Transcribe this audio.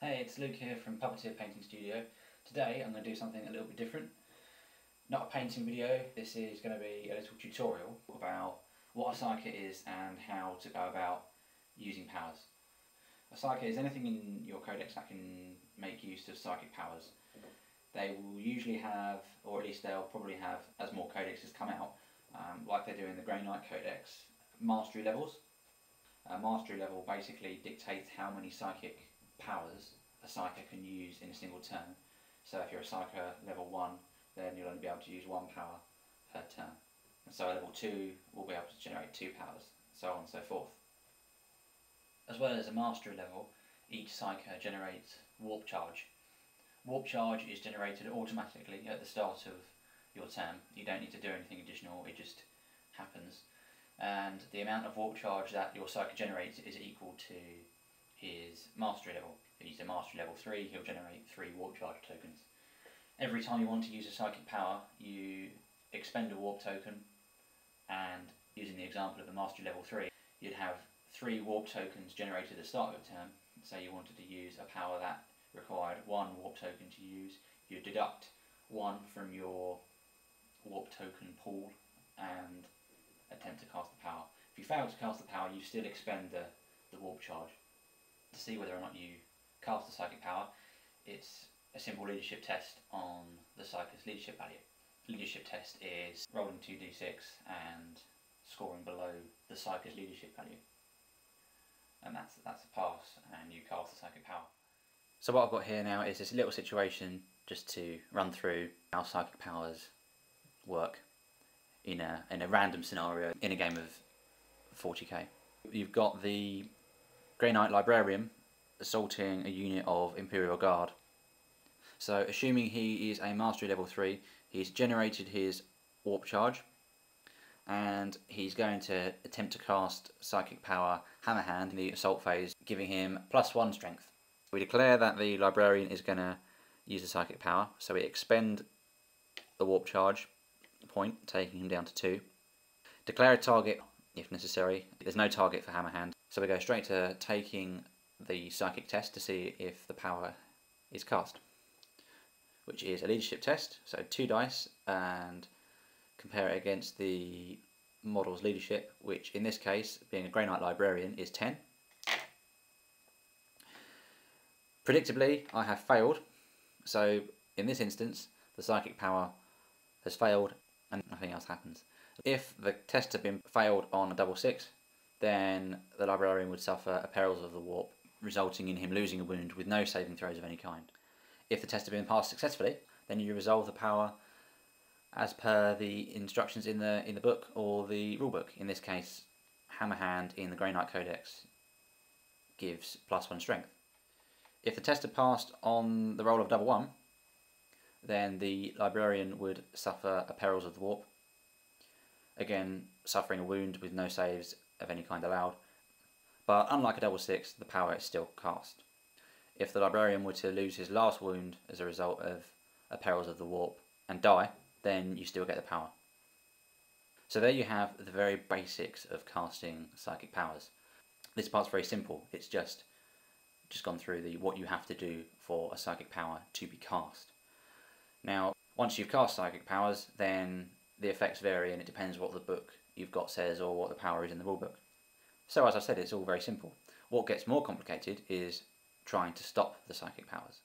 Hey, it's Luke here from Puppeteer Painting Studio. Today I'm going to do something a little bit different. Not a painting video, this is going to be a little tutorial about what a psyker is and how to go about using powers. A psyker is anything in your codex that can make use of psychic powers. They will usually have, or at least they'll probably have, as more codexes come out, like they do in the Grey Knight Codex, mastery levels. A mastery level basically dictates how many psychic powers a psyker can use in a single turn. So if you're a psyker level 1, then you'll only be able to use 1 power per turn. And so a level 2 will be able to generate 2 powers, so on and so forth. As well as a mastery level, each psyker generates warp charge. Warp charge is generated automatically at the start of your turn. You don't need to do anything additional, it just happens. And the amount of warp charge that your psyker generates is equal to his mastery level. If he's a mastery level 3, he'll generate 3 warp charge tokens. Every time you want to use a psychic power, you expend a warp token, and using the example of the mastery level 3, you'd have 3 warp tokens generated at the start of the turn. Say you wanted to use a power that required 1 warp token to use, you deduct 1 from your warp token pool and attempt to cast the power. If you fail to cast the power, you still expend the warp charge. To see whether or not you cast a psychic power, it's a simple leadership test on the psyker's leadership value. Leadership test is rolling 2d6 and scoring below the psyker's leadership value. And that's a pass, and you cast the psychic power. So what I've got here now is this little situation just to run through how psychic powers work in a random scenario in a game of 40k. You've got the Grey Knight Librarian assaulting a unit of Imperial Guard. So assuming he is a mastery level 3, he's generated his warp charge and he's going to attempt to cast psychic power Hammerhand in the assault phase, giving him +1 strength. We declare that the Librarian is going to use the psychic power, so we expend the warp charge point, taking him down to 2. Declare a target if necessary. There's no target for Hammerhand, so we go straight to taking the psychic test to see if the power is cast, which is a leadership test, so 2 dice, and compare it against the model's leadership, which in this case, being a Grey Knight Librarian, is 10. Predictably, I have failed, so in this instance, the psychic power has failed and nothing else happens. If the test had been failed on a double 6, then the Librarian would suffer a Perils of the Warp, resulting in him losing a wound with no saving throws of any kind. If the test had been passed successfully, then you resolve the power as per the instructions in the book or the rulebook. In this case, Hammerhand in the Grey Knight Codex gives +1 strength. If the test had passed on the roll of double 1, then the Librarian would suffer a Perils of the Warp, again suffering a wound with no saves of any kind allowed, but unlike a double 6, the power is still cast. If the Librarian were to lose his last wound as a result of a Perils of the Warp and die, then you still get the power. So there you have the very basics of casting psychic powers. This part's very simple, it's just gone through what you have to do for a psychic power to be cast. Now, once you've cast psychic powers, then the effects vary and it depends what the book you've got says or what the power is in the rulebook. So as I said, it's all very simple. What gets more complicated is trying to stop the psychic powers.